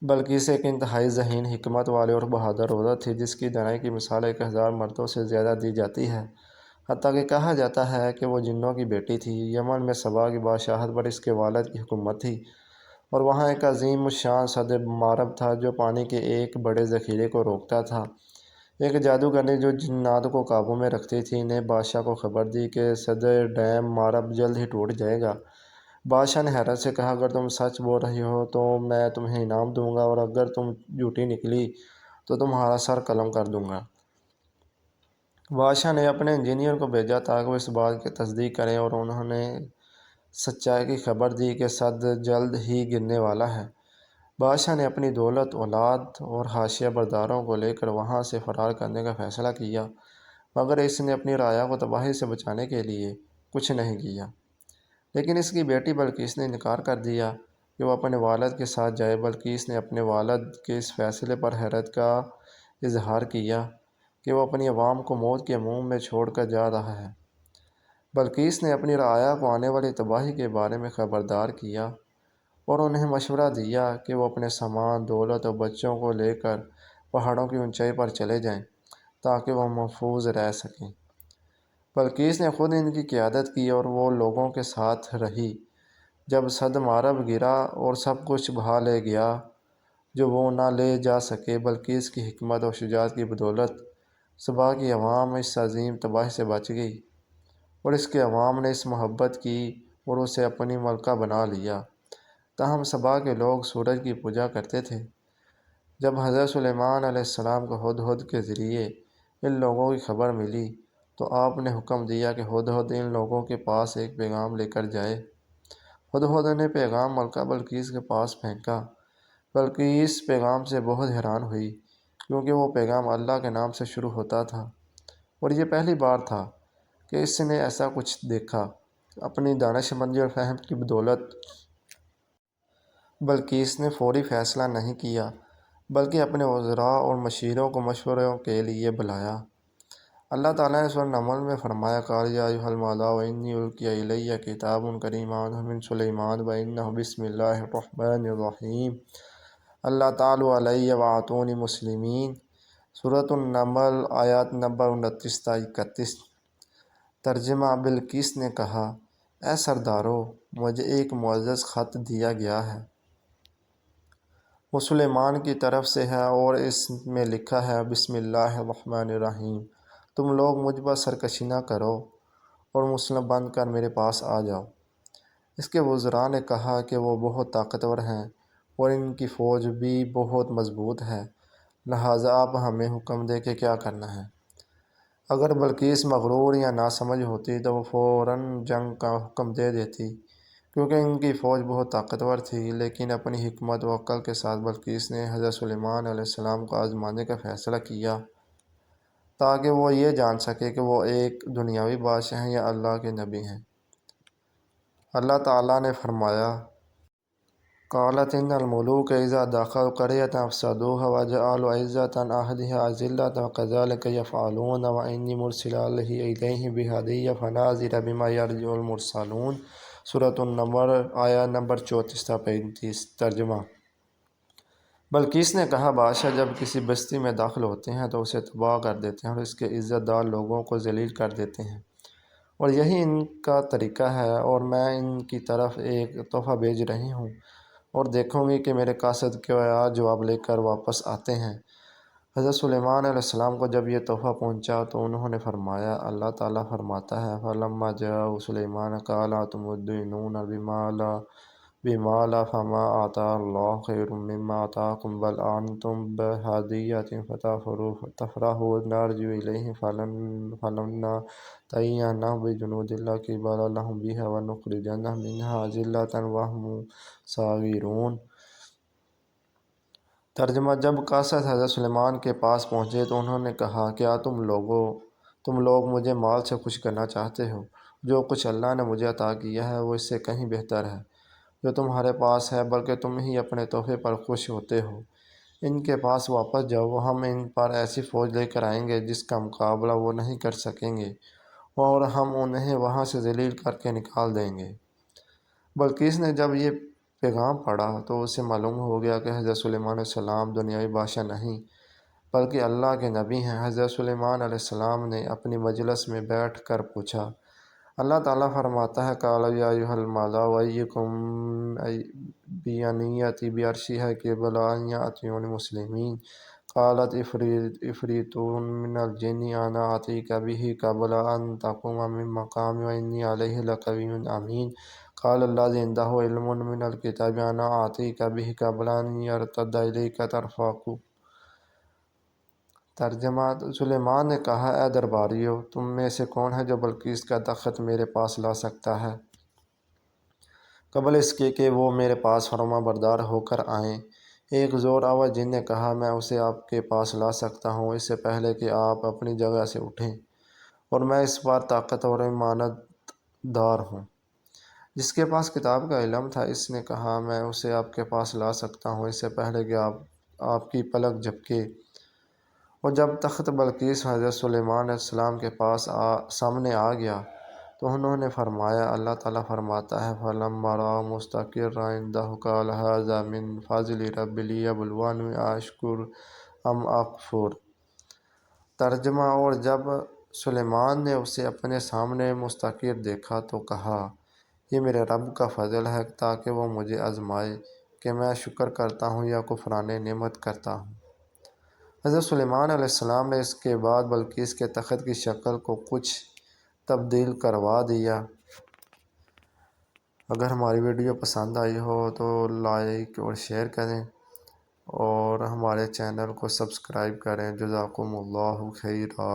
بلکہ ایک انتہائی ذہین، حکمت والی اور بہادر عورت تھی، جس کی دانائی کی مثال 1000 مردوں سے زیادہ دی جاتی ہے۔ حتیٰ کہ کہا جاتا ہے کہ وہ جنوں کی بیٹی تھی۔ یمن میں سبا کی بادشاہت پر اس کے والد کی حکومت تھی، اور وہاں ایک عظیم الشان سد مارب تھا جو پانی کے ایک بڑے ذخیرے کو روکتا تھا۔ ایک جادوگرنی جو جنات کو قابو میں رکھتی تھی نے بادشاہ کو خبر دی کہ سد ڈیم مارب جلد ہی ٹوٹ جائے گا۔ بادشاہ نے حیرت سے کہا، اگر تم سچ بول رہی ہو تو میں تمہیں انعام دوں گا، اور اگر تم جھوٹی نکلی تو تمہارا سر قلم کر دوں گا۔ بادشاہ نے اپنے انجینئر کو بھیجا تاکہ وہ اس بات کی تصدیق کریں، اور انہوں نے سچائی کی خبر دی کہ سد جلد ہی گرنے والا ہے۔ بادشاہ نے اپنی دولت، اولاد اور حاشیہ برداروں کو لے کر وہاں سے فرار کرنے کا فیصلہ کیا، مگر اس نے اپنی رعایا کو تباہی سے بچانے کے لیے کچھ نہیں کیا۔ لیکن اس کی بیٹی بلقیس نے انکار کر دیا کہ وہ اپنے والد کے ساتھ جائے۔ بلقیس نے اپنے والد کے اس فیصلے پر حیرت کا اظہار کیا کہ وہ اپنی عوام کو موت کے منہ میں چھوڑ کر جا رہا ہے۔ بلقیس نے اپنی رعایا کو آنے والی تباہی کے بارے میں خبردار کیا اور انہیں مشورہ دیا کہ وہ اپنے سامان، دولت اور بچوں کو لے کر پہاڑوں کی اونچائی پر چلے جائیں تاکہ وہ محفوظ رہ سکیں۔ بلقیس نے خود ان کی قیادت کی اور وہ لوگوں کے ساتھ رہی جب سد مارب گرا اور سب کچھ بہا لے گیا جو وہ نہ لے جا سکے۔ بلقیس کی حکمت اور شجاعت کی بدولت سبا کی عوام اس عظیم تباہی سے بچ گئی، اور اس کے عوام نے اس محبت کی اور اسے اپنی ملکہ بنا لیا۔ تاہم سبا کے لوگ سورج کی پوجا کرتے تھے۔ جب حضرت سلیمان علیہ السلام کو ہدہد کے ذریعے ان لوگوں کی خبر ملی تو آپ نے حکم دیا کہ ہدہد ان لوگوں کے پاس ایک پیغام لے کر جائے۔ ہدہد نے پیغام ملکہ بلقیس کے پاس پھینکا۔ بلقیس پیغام سے بہت حیران ہوئی، کیونکہ وہ پیغام اللہ کے نام سے شروع ہوتا تھا، اور یہ پہلی بار تھا کہ اس نے ایسا کچھ دیکھا۔ اپنی دانش مندی اور فہم کی بدولت بلقیس نے فوری فیصلہ نہیں کیا، بلکہ اپنے وزراء اور مشیروں کو مشوروں کے لیے بلایا۔ اللہ تعالیٰ نے سورہ نمل میں فرمایا، قال یا ایھا الملأ انی القی الی کتاب کریم من سلیمان وانہ بسم اللہ الرحمن الرحیم اللہ تعالیٰ علیہ واتونی مسلمین۔ سورۃ النمل آیات نمبر 29 تا 31۔ ترجمہ۔ بلقیس نے کہا، اے سردارو، مجھے ایک معزز خط دیا گیا ہے۔ وہ سلیمان کی طرف سے ہے اور اس میں لکھا ہے، بسم اللہ الرحمن الرحیم۔ تم لوگ مجھ پر سرکشی نہ کرو اور مسلم بن کر میرے پاس آ جاؤ۔ اس کے وزراء نے کہا کہ وہ بہت طاقتور ہیں اور ان کی فوج بھی بہت مضبوط ہے، لہٰذا آپ ہمیں حکم دیں کہ کیا کرنا ہے۔ اگر بلقیس مغرور یا ناسمجھ ہوتی تو وہ فوراً جنگ کا حکم دے دیتی، کیونکہ ان کی فوج بہت طاقتور تھی۔ لیکن اپنی حکمت و عقل کے ساتھ بلقیس نے حضرت سلیمان علیہ السلام کو آزمانے کا فیصلہ کیا تاکہ وہ یہ جان سکے کہ وہ ایک دنیاوی بادشاہ ہیں یا اللہ کے نبی ہیں۔ اللہ تعالیٰ نے فرمایا، قالت ان الملوک اذا دخلوا قریۃ افسدوها وجعلوا عزة اہلها اذلة وكذلك یفعلون وانی مرسلۃ الیہم بہدیۃ فناظر بما یرجع المرسلون۔ سورۃ النمل آیات نمبر 34 تا 35۔ ترجمہ۔ بلقیس نے کہا، بادشاہ جب کسی بستی میں داخل ہوتے ہیں تو اسے تباہ کر دیتے ہیں اور اس کے عزت دار لوگوں کو ذلیل کر دیتے ہیں، اور یہی ان کا طریقہ ہے، اور میں ان کی طرف ایک تحفہ بھیج رہی ہوں اور دیکھوں گی کہ میرے قاصد کیا جواب لے کر واپس آتے ہیں۔ حضرت سلیمان علیہ السلام کو جب یہ تحفہ پہنچا تو انہوں نے فرمایا، اللہ تعالیٰ فرماتا ہے، فَلَمَّا جَاءَهُ سُلَيْمَانُ قَالَ أَتُمِدُّونَنِي بِمَالٍ فَمَا آتَانِ اللَّهُ خَيْرٌ مِّمَّا آتَاكُم بَلْ أَنتُم بِهَدِيَّتِكُمْ تَفْرَحُونَ نَرْجِعُ إِلَيْهِمْ فَلَمَّا تَيَّأْنَسَ بِجُنُودٍ لَّا قِبَلَ لَهُم بِهَا وَنُخْرِجَنَّهُم مِّنْهَا أَذِلَّةً وَهُمْ صَاغِرُونَ۔ ترجمہ۔ جب قاصد حضرت سلیمان کے پاس پہنچے تو انہوں نے کہا، کیا تم لوگ مجھے مال سے خوش کرنا چاہتے ہو؟ جو کچھ اللہ نے مجھے عطا کیا ہے وہ اس سے کہیں بہتر ہے جو تمہارے پاس ہے، بلکہ تم ہی اپنے تحفے پر خوش ہوتے ہو۔ ان کے پاس واپس جاؤ، ہم ان پر ایسی فوج لے کر آئیں گے جس کا مقابلہ وہ نہیں کر سکیں گے، اور ہم انہیں وہاں سے ذلیل کر کے نکال دیں گے۔ بلقیس نے جب یہ پیغام پڑھا تو اسے معلوم ہو گیا کہ حضرت سلیمان علیہ السلام دنیاوی بادشاہ نہیں بلکہ اللہ کے نبی ہیں۔ حضرت سلیمان علیہ السلام نے اپنی مجلس میں بیٹھ کر پوچھا۔ اللہ تعالیٰ فرماتا ہے قَالَ يَا أَيُّهَا الْمَلَأُ أَيُّكُم بِيَأْتِي بِعَرْشِهَا قِبْلَ أَن يَأْتُونِي مُسْلِمِينَ قالت عفریت من الجن انا آتیک بہ قبل ان تقوم من مقامی وانی علیہ لقوی امین قال الذی عنده علم من الکتاب انا آتیک بہ قبل ان یرتد الیک طرفک۔ ترجمہ: سلیمان نے کہا، اے درباریو، تم میں سے کون ہے جو بلقیس کا تخت میرے پاس لا سکتا ہے قبل اس کے کہ وہ میرے پاس فرما بردار ہو کر آئیں؟ ایک زور آور جن نے کہا، میں اسے آپ کے پاس لا سکتا ہوں اس سے پہلے کہ آپ اپنی جگہ سے اٹھیں، اور میں اس بار طاقتور و امانت دار ہوں۔ جس کے پاس کتاب کا علم تھا اس نے کہا، میں اسے آپ کے پاس لا سکتا ہوں اس سے پہلے کہ آپ کی پلک جھپکے۔ اور جب تخت بلقیس حضرت سلیمان علیہ السلام کے سامنے آ گیا تو انہوں نے فرمایا، اللہ تعالیٰ فرماتا ہے، فَلَمَّا رَأَوْا مُسْتَقِرًّا عِندَهُ قَالَ هَٰذَا مِن فَضْلِ رَبِّي لِيَبْلُوَنِي أَأَشْكُرُ أَمْ أَكْفُرُ۔ ترجمہ: اور جب سلیمان نے اسے اپنے سامنے مستقر دیکھا تو کہا، یہ میرے رب کا فضل ہے تاکہ وہ مجھے آزمائے کہ میں شکر کرتا ہوں یا کفران نعمت کرتا ہوں۔ حضرت سلیمان علیہ السلام نے اس کے بعد بلقیس کے تخت کی شکل کو کچھ تبدیل کروا دیا۔ اگر ہماری ویڈیو پسند آئی ہو تو لائک اور شیئر کریں اور ہمارے چینل کو سبسکرائب کریں۔ جزاکم اللہ خیرا۔